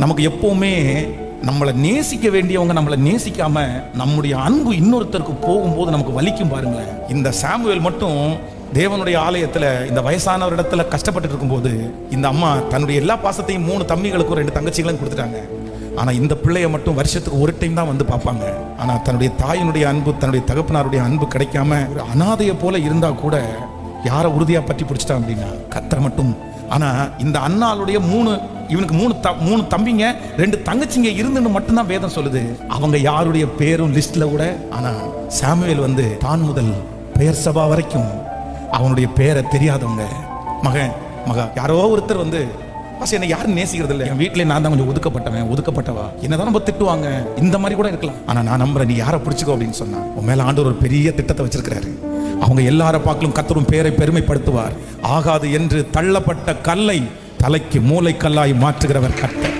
நமக்கு எப்பவுமே நம்மளை நேசிக்க வேண்டியவங்க நம்மளை நேசிக்காம நம்முடைய அன்பு இன்னொருத்தருக்கு போகும்போது நமக்கு வலிக்கும் பாருங்களேன். இந்த சாமுவேல் மட்டும் தேவனுடைய ஆலயத்துல இந்த வயசான ஒரு இடத்துல கஷ்டப்பட்டு இருக்கும்போது இந்த அம்மா தன்னுடைய எல்லா பாசத்தையும் 3 தம்பிகளுக்கும் 2 தங்கச்சிகளும் கொடுத்துட்டாங்க. ஆனா இந்த பிள்ளைய மட்டும் வருஷத்துக்கு ஒரு டைம் தான் வந்து பார்ப்பாங்க. ஆனா தன்னுடைய தாயினுடைய அன்பு, தன்னுடைய தகப்பனாருடைய அன்பு கிடைக்காம ஒரு அனாதைய போல இருந்தா கூட யாரை உறுதியா பற்றி பிடிச்சிட்டான் அப்படின்னா கர்த்தரை மட்டும். ஆனா இந்த அண்ணாளுடைய இவனுக்கு 3 தம்பிங்க 2 தங்கச்சிங்க இருந்துன்னு மட்டும்தான் வேதம் சொல்லுது. அவங்க யாருடைய பேரும் லிஸ்ட்ல கூட. ஆனா சாமுவேல் வந்து தான் முதல் பெயர் சபா வரைக்கும் அவனுடைய பேரை தெரியாதவங்க மகா யாரோ ஒருத்தர் வந்து என்னை யாரும் நேசிக்கிறது இல்லை, என் வீட்டிலே நான் தான் கொஞ்சம் ஒதுக்கப்பட்டவா, என்னதான் நம்ம திட்டுவாங்க, இந்த மாதிரி கூட இருக்கலாம். ஆனா நான் நம்புறேன், நீ யாரை பிடிச்சிக்கோ அப்படின்னு சொன்னா உன் மேல ஆண்டவர் ஒரு பெரிய திட்டத்தை வச்சிருக்கிறாரு. அவங்க எல்லார பார்க்கலும் கர்த்தரும் பேரை பெருமைப்படுத்துவார். ஆகாது என்று தள்ளப்பட்ட கல்லை தலைக்கு மூளைக்கல்லாய் மாற்றுகிறவர் கர்த்தர்.